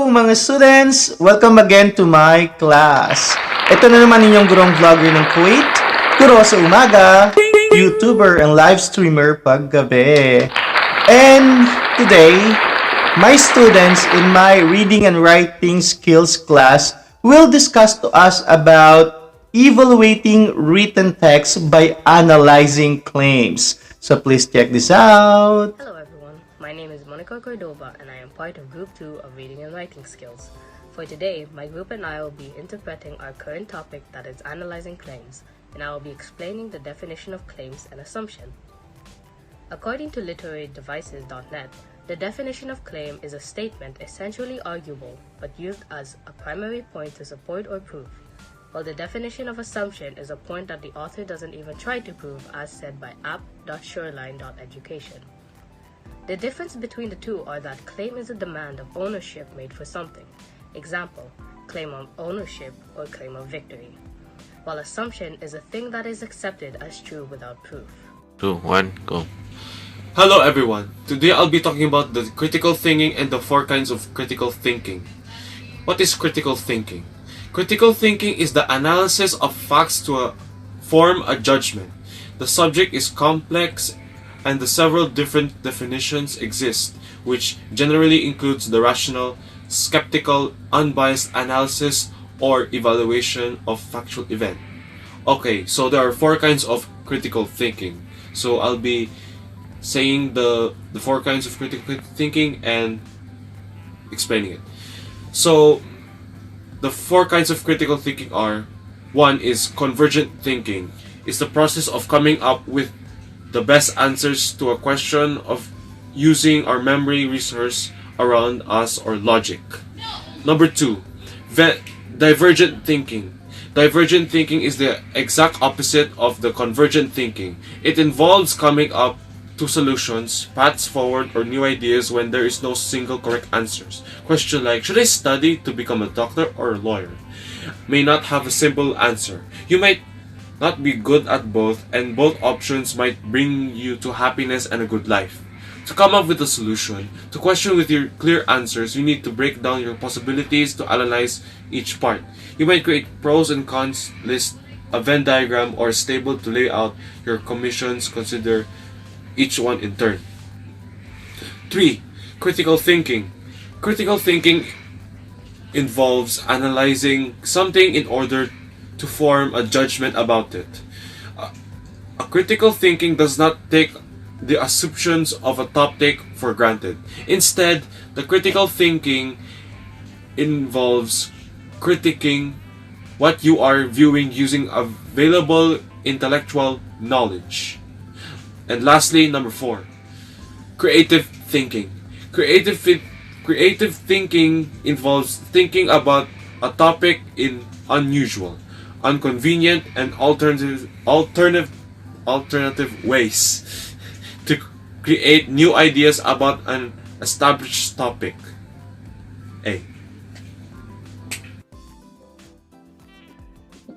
mga students! Welcome again to my class. Ito na naman inyong gurong vlogger ng Kuwait, guro sa umaga, YouTuber and live streamer paggabi. And today, my students in my reading and writing skills class will discuss to us about evaluating written text by analyzing claims. So please check this out. Hello everyone, my name is Monica Cordova and I am part of Group 2 of Reading and Writing Skills. For today, my group and I will be interpreting our current topic, that is analyzing claims, and I will be explaining the definition of claims and assumption. According to literarydevices.net, the definition of claim is a statement essentially arguable but used as a primary point to support or prove, while the definition of assumption is a point that the author doesn't even try to prove, as said by app.shoreline.education. The difference between the two are that claim is a demand of ownership made for something. Example, claim of ownership or claim of victory. While assumption is a thing that is accepted as true without proof. 2, 1, go. Hello everyone. Today I'll be talking about the critical thinking and the 4 kinds of critical thinking. What is critical thinking? Critical thinking is the analysis of facts to form a judgment. The subject is complex and the several different definitions exist, which generally includes the rational, skeptical, unbiased analysis or evaluation of factual event. Okay, so there are 4 kinds of critical thinking. So I'll be saying the 4 kinds of critical thinking and explaining it. So the 4 kinds of critical thinking are: 1 is convergent thinking. It's the process of coming up with the best answers to a question of using our memory resource around us or logic. Number 2, divergent thinking. Divergent thinking is the exact opposite of the convergent thinking. It involves coming up to solutions, paths forward, or new ideas when there is no single correct answers. Question like, should I study to become a doctor or a lawyer, may not have a simple answer. You might not be good at both, and both options might bring you to happiness and a good life. To come up with a solution, to question with your clear answers, you need to break down your possibilities to analyze each part. You might create pros and cons list, a Venn diagram, or a table to lay out your commissions, consider each one in turn. 3. Critical thinking. Critical thinking involves analyzing something in order to form a judgment about it. A critical thinking does not take the assumptions of a topic for granted. Instead, the critical thinking involves critiquing what you are viewing using available intellectual knowledge. And lastly, number 4, creative thinking. Creative thinking involves thinking about a topic in unusual, inconvenient, and alternative ways to create new ideas about an established topic. A.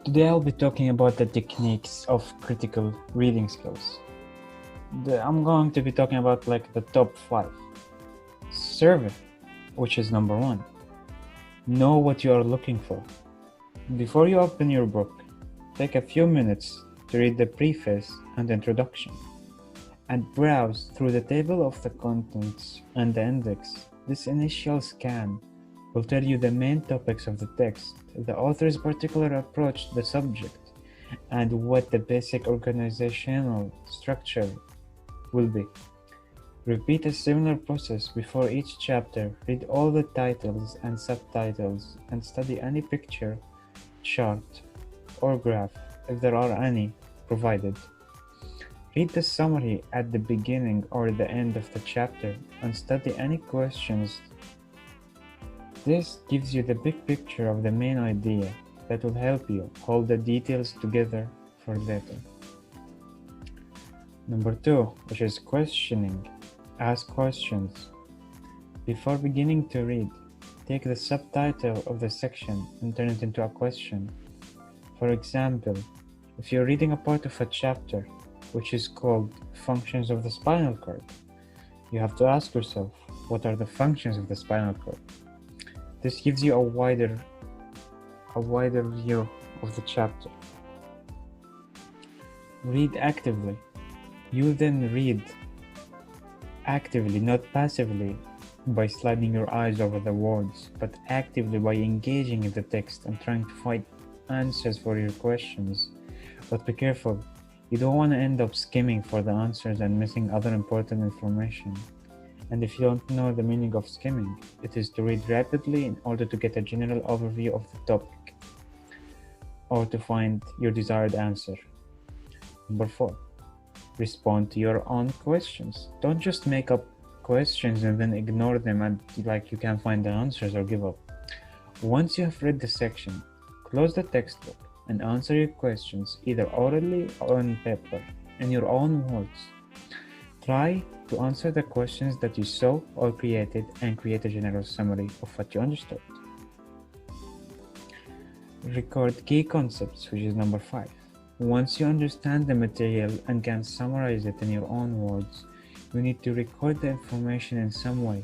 Today I'll be talking about the techniques of critical reading skills. I'm going to be talking about like the top 5. Survey, which is number 1. Know what you are looking for. Before you open your book, take a few minutes to read the preface and introduction, and browse through the table of the contents and the index. This initial scan will tell you the main topics of the text, the author's particular approach to the subject, and what the basic organizational structure will be. Repeat a similar process before each chapter. Read all the titles and subtitles and study any picture, chart, or graph, if there are any, provided. Read the summary at the beginning or the end of the chapter and study any questions. This gives you the big picture of the main idea that will help you hold the details together for later. Number 2, which is questioning. Ask questions. Before beginning to read, take the subtitle of the section and turn it into a question. For example, if you're reading a part of a chapter which is called Functions of the Spinal Cord, you have to ask yourself, what are the functions of the spinal cord? This gives you a wider view of the chapter. Read actively. You then read actively, not passively by sliding your eyes over the words, but actively by engaging in the text and trying to find answers for your questions. But be careful, you don't want to end up skimming for the answers and missing other important information. And if you don't know the meaning of skimming, it is to read rapidly in order to get a general overview of the topic or to find your desired answer. Number 4, respond to your own questions. Don't just make up questions and then ignore them and like you can't find the answers or give up. Once you have read the section, close the textbook and answer your questions either orally or on paper in your own words. Try to answer the questions that you saw or created and create a general summary of what you understood. Record key concepts, which is number 5. Once you understand the material and can summarize it in your own words, you need to record the information in some way.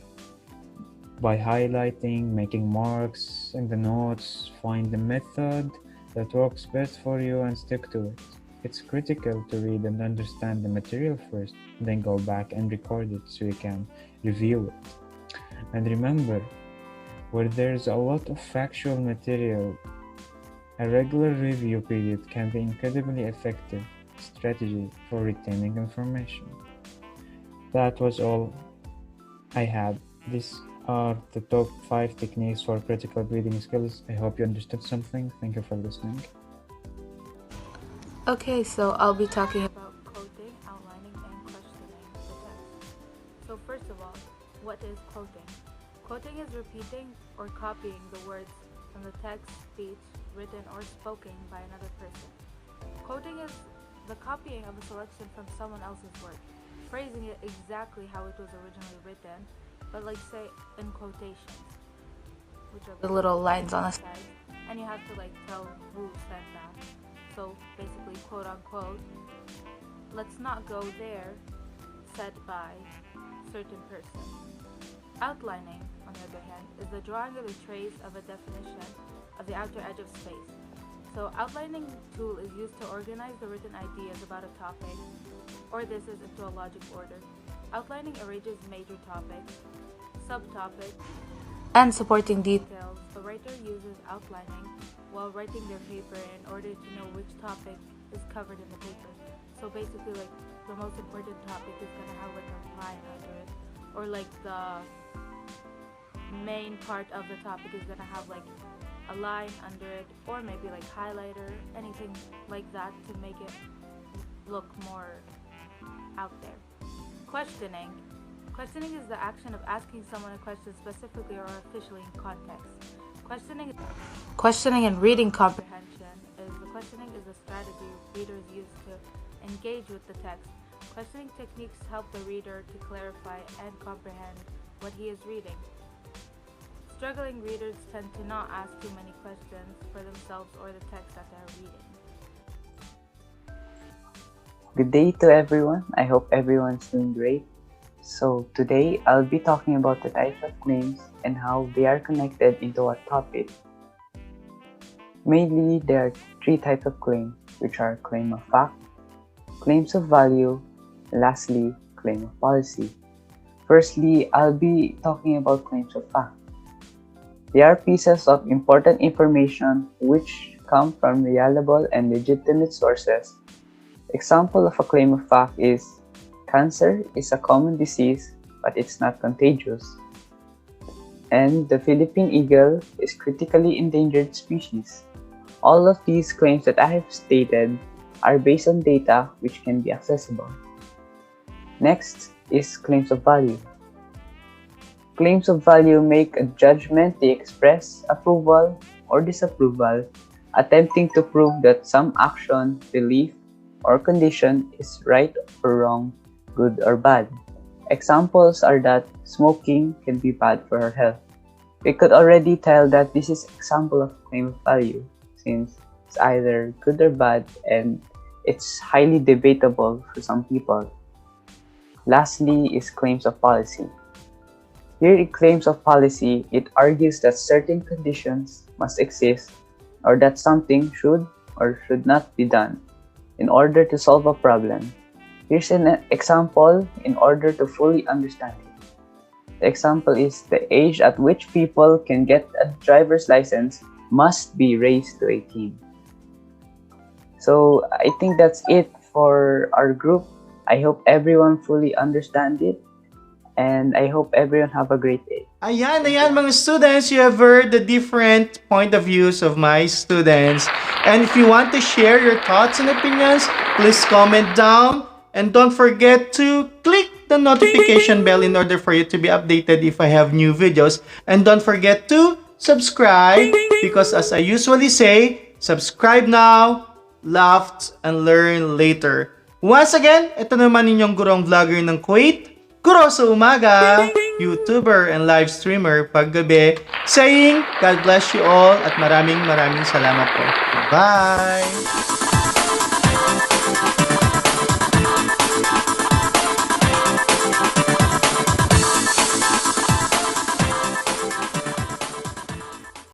By highlighting, making marks in the notes, find the method that works best for you and stick to it. It's critical to read and understand the material first, then go back and record it so you can review it. And remember, where there's a lot of factual material, a regular review period can be incredibly effective strategy for retaining information. That was all I had. These are the top 5 techniques for critical reading skills. I hope you understood something. Thank you for listening. Okay, so I'll be talking about quoting, outlining, and questioning the text. So first of all, what is quoting? Quoting is repeating or copying the words from the text, speech, written, or spoken by another person. Quoting is the copying of a selection from someone else's work, phrasing it exactly how it was originally written, but like say in quotations, which are the little lines on the side, and you have to like tell who said that. So basically, quote unquote, let's not go there, said by certain person. Outlining, on the other hand, is the drawing of a trace of a definition of the outer edge of space. So outlining tool is used to organize the written ideas about a topic, or this is into a logic order. Outlining arranges major topics, subtopics, and supporting details. The writer uses outlining while writing their paper in order to know which topic is covered in the paper. So basically, like, the most important topic is going to have like a line under it, or like the main part of the topic is going to have like a line under it, or maybe like highlighter, anything like that to make it look more out there. Questioning. Questioning is the action of asking someone a question specifically or officially in context. Questioning and reading comprehension is the questioning is a strategy readers use to engage with the text. Questioning techniques help the reader to clarify and comprehend what he is reading. Struggling readers tend to not ask too many questions for themselves or the text that they're reading. Good day to everyone. I hope everyone's doing great. So today I'll be talking about the types of claims and how they are connected into a topic. Mainly, there are 3 types of claims, which are claim of fact, claims of value, and lastly, claim of policy. Firstly, I'll be talking about claims of fact. They are pieces of important information which come from reliable and legitimate sources. Example of a claim of fact is cancer is a common disease, but it's not contagious. And the Philippine eagle is critically endangered species. All of these claims that I have stated are based on data which can be accessible. Next is claims of value. Claims of value make a judgment they express approval or disapproval, attempting to prove that some action, belief, or condition is right or wrong, good or bad. Examples are that smoking can be bad for our health. We could already tell that this is example of claim of value, since it's either good or bad and it's highly debatable for some people. Lastly is claims of policy. Here in claims of policy, it argues that certain conditions must exist or that something should or should not be done in order to solve a problem. Here's an example in order to fully understand it. The example is the age at which people can get a driver's license must be raised to 18. So I think that's it for our group. I hope everyone fully understand it, and I hope everyone have a great day. Ayan mga students, you have heard the different point of views of my students. And if you want to share your thoughts and opinions, please comment down. And don't forget to click the notification bell in order for you to be updated if I have new videos. And don't forget to subscribe because as I usually say, subscribe now, laugh, and learn later. Once again, ito naman inyong gurong vlogger ng Kuwait, Guro sa Umaga, YouTuber and live streamer paggabi, saying God bless you all at maraming salamat po. Bye!